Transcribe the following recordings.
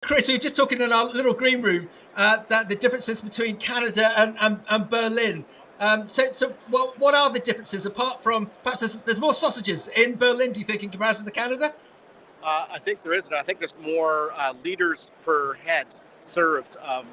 Chris, we were just talking in our little green room that the differences between Canada and Berlin. So what are the differences apart from perhaps there's more sausages in Berlin? Do you think in comparison to Canada? I think there is, and I think there's more liters per head served of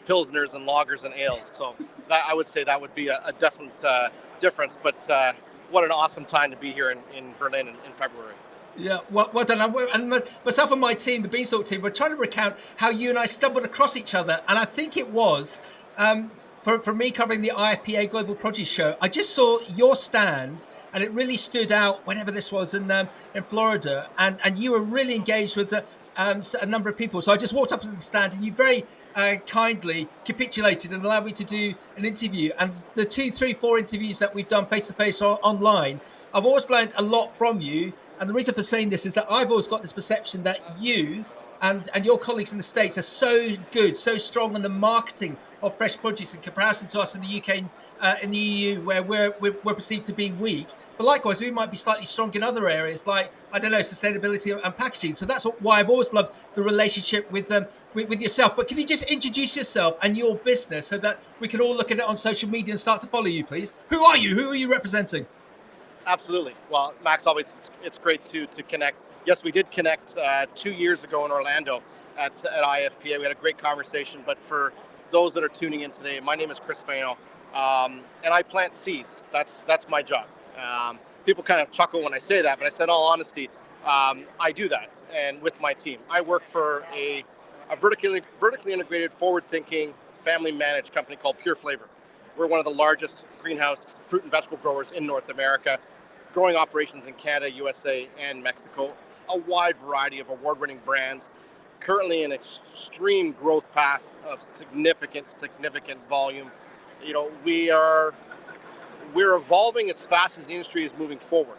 pilsners and lagers and ales. So I would say that would be a definite difference. But what an awesome time to be here in Berlin in February. Yeah, well done. And myself and my team, the Beanstalk team, we're trying to recount how you and I stumbled across each other. And I think it was for me covering the IFPA Global Produce Show. I just saw your stand, and it really stood out whenever this was in Florida. And you were really engaged with a number of people. So I just walked up to the stand, and you very kindly capitulated and allowed me to do an interview. And the 2, 3, 4 interviews that we've done face to face or online, I've always learned a lot from you. And the reason for saying this is that I've always got this perception that you and your colleagues in the States are so good, so strong in the marketing of fresh produce in comparison to us in the UK, in the EU, where we're perceived to be weak. But likewise, we might be slightly strong in other areas like, I don't know, sustainability and packaging. So that's why I've always loved the relationship with yourself. But can you just introduce yourself and your business so that we can all look at it on social media and start to follow you, please? Who are you? Who are you representing? Absolutely. Well, Max, always it's great to connect. Yes, we did connect 2 years ago in Orlando at IFPA. We had a great conversation. But for those that are tuning in today, my name is Chris Veillon, and I plant seeds. That's my job. People kind of chuckle when I say that, but I said, in all honesty, I do that, and with my team. I work for a vertically integrated, forward-thinking, family-managed company called Pure Flavor. We're one of the largest greenhouse fruit and vegetable growers in North America, growing operations in Canada, USA, and Mexico. A wide variety of award-winning brands, currently an extreme growth path of significant volume. You know, we're evolving as fast as the industry is moving forward,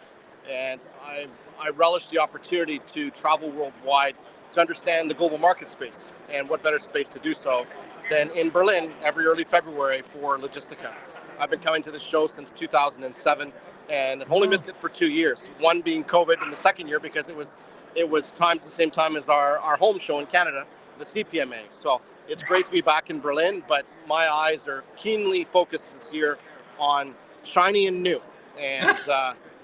and I relish the opportunity to travel worldwide to understand the global market space, and what better space to do so than in Berlin every early February for LOGISTICA. I've been coming to the show since 2007, and I've only missed it for 2 years. One being COVID, and the second year because it was timed at the same time as our home show in Canada, the CPMA. So it's great to be back in Berlin, but my eyes are keenly focused this year on shiny and new. And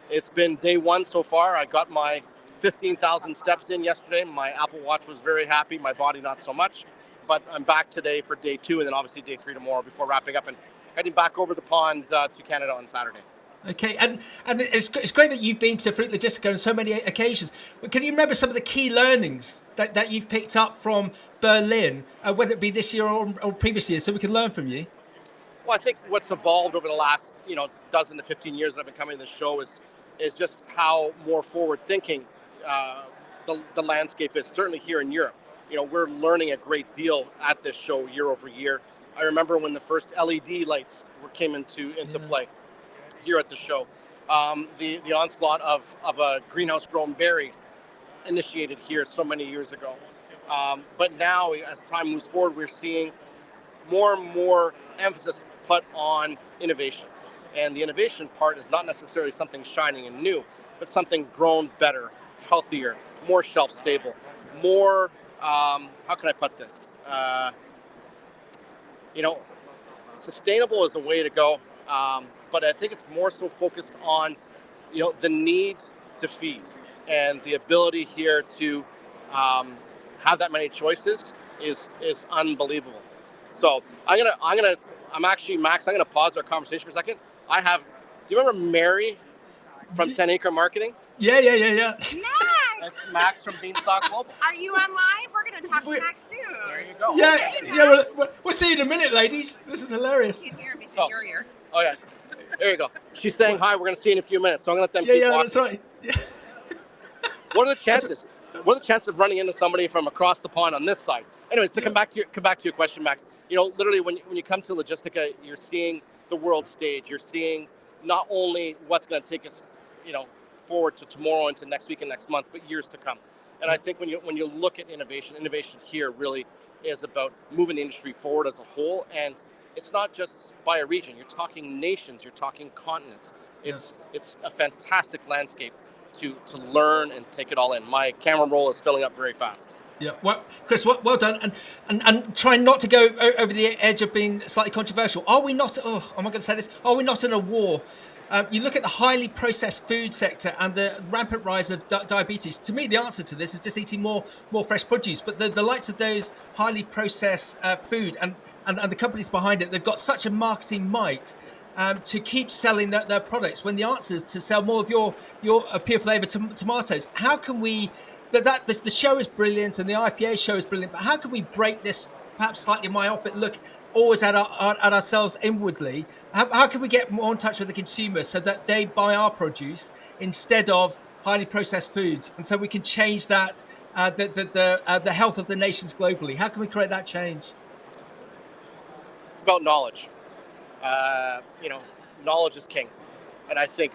it's been day one so far. I got my 15,000 steps in yesterday. My Apple Watch was very happy, my body not so much. But I'm back today for day 2, and then obviously day 3 tomorrow before wrapping up and heading back over the pond to Canada on Saturday. Okay, and it's great that you've been to Fruit Logistica on so many occasions. But can you remember some of the key learnings that you've picked up from Berlin, whether it be this year or previous years, so we can learn from you? Well, I think what's evolved over the last dozen to 15 years that I've been coming to the show is just how more forward-thinking the landscape is, certainly here in Europe. We're learning a great deal at this show year over year. I remember when the first LED lights came into play here at the show. The onslaught of a greenhouse-grown berry initiated here so many years ago. But now, as time moves forward, we're seeing more and more emphasis put on innovation. And the innovation part is not necessarily something shining and new, but something grown better, healthier, more shelf-stable, more... how can I put this? Sustainable is the way to go, but I think it's more so focused on, the need to feed, and the ability here to have that many choices is unbelievable. So I'm actually, Max, I'm gonna pause our conversation for a second. Do you remember Mary from 10 Acre Marketing? Yeah. Max! That's Max from Beanstalk Global. Are you on live? We're going to talk to Max soon. There you go. Yeah. We'll see you in a minute, ladies. This is hilarious. You can hear me through your ear. Oh, yeah. There you go. She's saying hi. We're going to see you in a few minutes, so I'm going to let them keep walking. Yeah, that's right. Yeah. What are the chances? What are the chances of running into somebody from across the pond on this side? Anyways, to come back to your question, Max. Literally, when you come to Logistica, you're seeing the world stage. You're seeing not only what's going to take us, forward to tomorrow, into next week and next month, but years to come. And I think when you look at innovation here really is about moving the industry forward as a whole. And it's not just by a region. You're talking nations. You're talking continents. It's a fantastic landscape to learn and take it all in. My camera roll is filling up very fast. Yeah, well, Chris, well done, and trying not to go over the edge of being slightly controversial. Are we not? Oh, am I going to say this? Are we not in a war? You look at the highly processed food sector and the rampant rise of diabetes. To me, the answer to this is just eating more fresh produce. But the likes of those highly processed food and the companies behind it, they've got such a marketing might. To keep selling their products, when the answer is to sell more of your pure flavor tomatoes. How can we? The show is brilliant and the IPA show is brilliant, but how can we break this perhaps slightly myopic look always at ourselves inwardly? How can we get more in touch with the consumer so that they buy our produce instead of highly processed foods, and so we can change that the health of the nations globally? How can we create that change? It's about knowledge. Knowledge is king. And I think,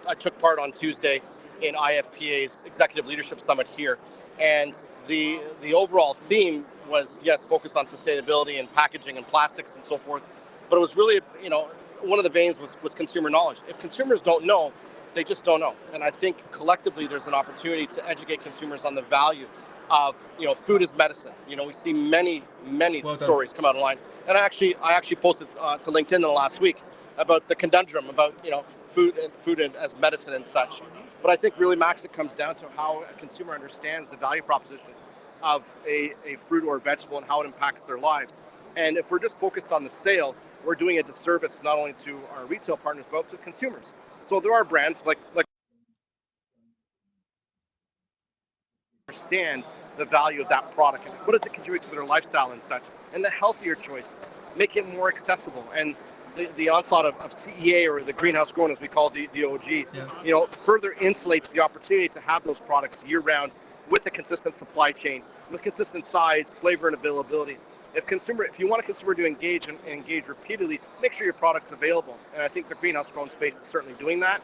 I took part on Tuesday in IFPA's Executive Leadership Summit here. And the overall theme was, yes, focused on sustainability and packaging and plastics and so forth. But it was really, one of the veins was consumer knowledge. If consumers don't know, they just don't know. And I think collectively there's an opportunity to educate consumers on the value of, food as medicine. We see many stories come out online. And I actually posted to LinkedIn in the last week about the conundrum about food as medicine and such. But I think really, Max, it comes down to how a consumer understands the value proposition of a fruit or vegetable and how it impacts their lives. And if we're just focused on the sale, we're doing a disservice not only to our retail partners but to consumers. So there are brands like understand the value of that product and what does it contribute to their lifestyle and such, and the healthier choices make it more accessible. And the onslaught of CEA, or the greenhouse grown as we call the OG, further insulates the opportunity to have those products year round with a consistent supply chain, with consistent size, flavor, and availability. If you want a consumer to engage and engage repeatedly, make sure your product's available. And I think the greenhouse grown space is certainly doing that.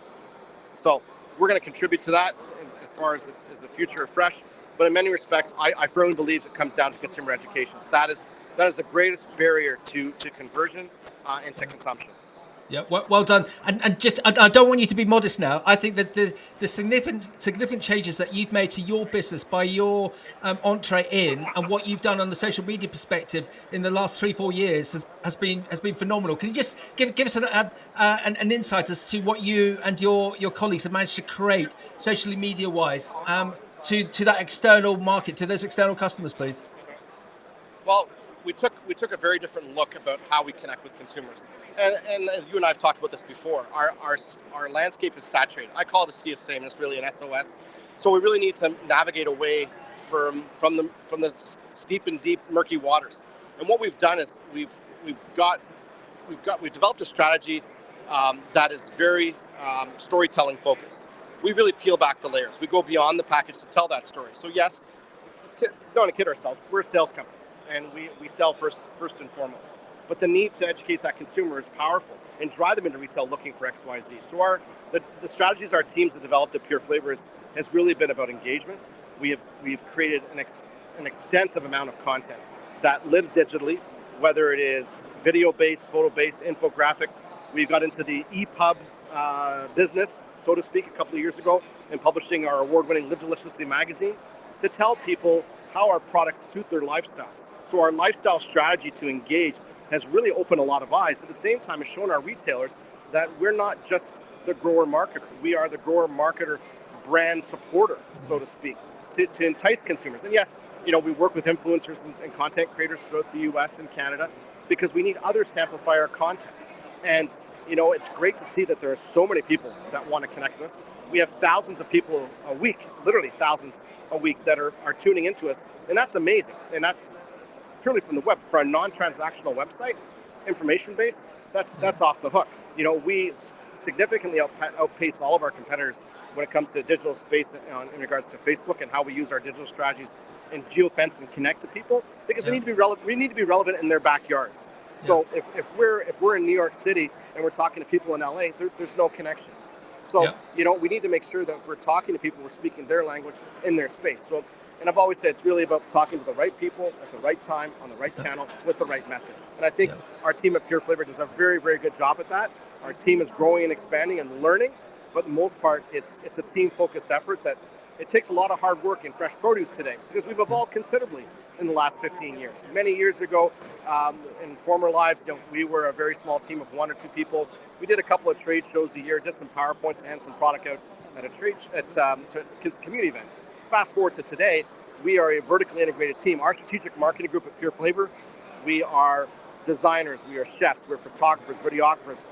So we're going to contribute to that as far as the future of fresh. But in many respects, I firmly believe it comes down to consumer education. That is the greatest barrier to conversion and to consumption. Yeah, well done. And just, I don't want you to be modest now. I think that the significant changes that you've made to your business by your entree in, and what you've done on the social media perspective in the last 3-4 years has been phenomenal. Can you just give us an insight as to what you and your colleagues have managed to create socially media wise to that external market, to those external customers, please? Well, we took a very different look about how we connect with consumers. And as you and I have talked about this before, our landscape is saturated. I call it a sea of sameness, really an SOS. So we really need to navigate away from the steep and deep murky waters. And what we've done is we've developed a strategy that is very storytelling focused. We really peel back the layers. We go beyond the package to tell that story. So yes, don't want to kid ourselves. We're a sales company, and we sell first and foremost. But the need to educate that consumer is powerful and drive them into retail looking for XYZ. So the strategies our teams have developed at Pure Flavors has really been about engagement. We've created an extensive amount of content that lives digitally, whether it is video-based, photo-based, infographic. We got into the EPUB business, so to speak, a couple of years ago, and publishing our award-winning Live Deliciously magazine to tell people how our products suit their lifestyles. So our lifestyle strategy to engage has really opened a lot of eyes, but at the same time has shown our retailers that we're not just the grower-marketer. We are the grower-marketer brand supporter, so to speak, to entice consumers. And yes, we work with influencers and content creators throughout the US and Canada because we need others to amplify our content. And, it's great to see that there are so many people that want to connect with us. We have thousands of people a week, literally thousands a week, that are tuning into us. And that's amazing. And that's purely from the web. For a non-transactional website, information-based, that's off the hook. We significantly outpace all of our competitors when it comes to digital space in regards to Facebook and how we use our digital strategies and geofence and connect to people, because we need to be relevant. We need to be relevant in their backyards. So if we're in New York City and we're talking to people in LA, there's no connection. So we need to make sure that if we're talking to people, we're speaking their language in their space. So, and I've always said it's really about talking to the right people at the right time on the right channel with the right message. And I think our team at Pure Flavor does a very, very good job at that. Our team is growing and expanding and learning, but for the most part, it's a team-focused effort that It takes a lot of hard work in fresh produce today because we've evolved considerably in the last 15 years. Many years ago, in former lives, we were a very small team of 1 or 2 people. We did a couple of trade shows a year, did some PowerPoints and some product out at community events. Fast forward to today, we are a vertically integrated team. Our strategic marketing group at Pure Flavor, we are designers, we are chefs, we're photographers, videographers,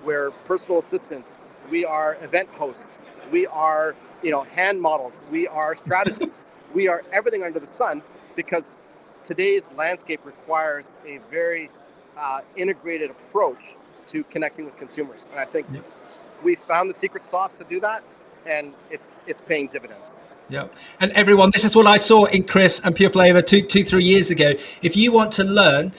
we're personal assistants, we are event hosts, we are hand models, we are strategists, we are everything under the sun, because today's landscape requires a very integrated approach to connecting with consumers. And I think we found the secret sauce to do that, and it's paying dividends. Yeah. And everyone, this is what I saw in Chris and Pure Flavor 3 years ago. If you want to learn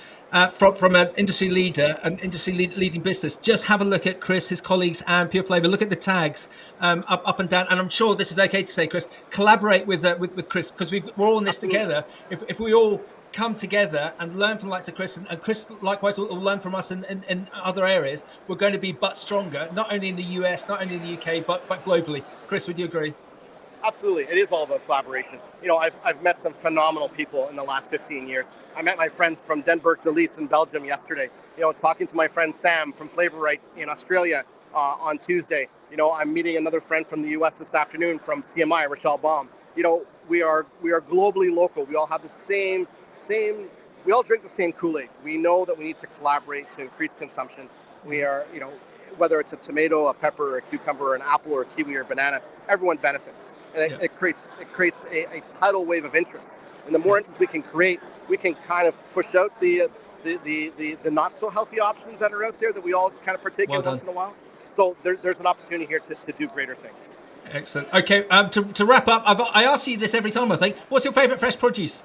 from an industry leader, an industry leading business, just have a look at Chris, his colleagues, and Pure Flavor. Look at the tags up and down. And I'm sure this is okay to say, Chris, collaborate with Chris, because we're all in this together. If we all come together and learn from like Chris, and Chris likewise will learn from us in other areas, we're going to be but stronger, not only in the US, not only in the UK, but globally. Chris, would you agree? Absolutely. It is all about collaboration. I've met some phenomenal people in the last 15 years. I met my friends from Denberg de Lies in Belgium yesterday. Talking to my friend Sam from Flavor Right in Australia on Tuesday. I'm meeting another friend from the US this afternoon from CMI, Rochelle Baum. We are globally local. We all have the same, we all drink the same Kool-Aid. We know that we need to collaborate to increase consumption. We are, whether it's a tomato, a pepper, a cucumber, an apple, or a kiwi, or banana, everyone benefits. And it creates a tidal wave of interest. And the more interest we can create, we can kind of push out the not so healthy options that are out there that we all kind of partake in once in a while. So there's an opportunity here to do greater things. Excellent. Okay, to wrap up, I ask you this every time, I think. What's your favorite fresh produce?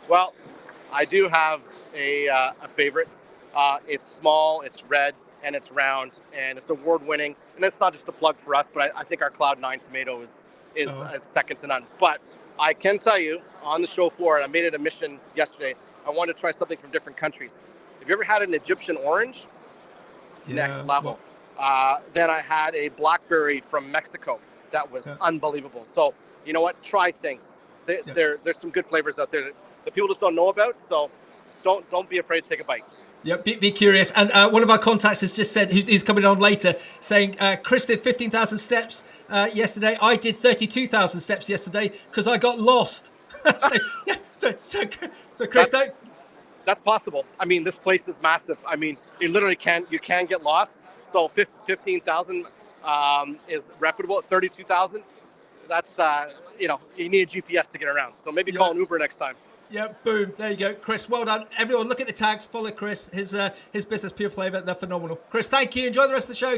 Well, I do have a favorite. It's small, it's red, and it's round, and it's award-winning. And it's not just a plug for us, but I think our Cloud9 tomato is second to none. But I can tell you, on the show floor, and I made it a mission yesterday, I wanted to try something from different countries. Have you ever had an Egyptian orange? Next level. Then I had a blackberry from Mexico. That was unbelievable. So, you know what? Try things. There's some good flavors out there that people just don't know about. So don't be afraid to take a bite. Yeah, be curious. And one of our contacts has just said, who's coming on later, saying Chris did 15,000 steps yesterday. I did 32,000 steps yesterday because I got lost. so Chris, that's possible. I mean, this place is massive. I mean, you literally can get lost. So 15,000 is reputable. 32,000, that's you need a GPS to get around. So maybe call an Uber next time. Yeah, boom. There you go. Chris, well done. Everyone, look at the tags. Follow Chris. His business, Pure Flavor. They're phenomenal. Chris, thank you. Enjoy the rest of the show.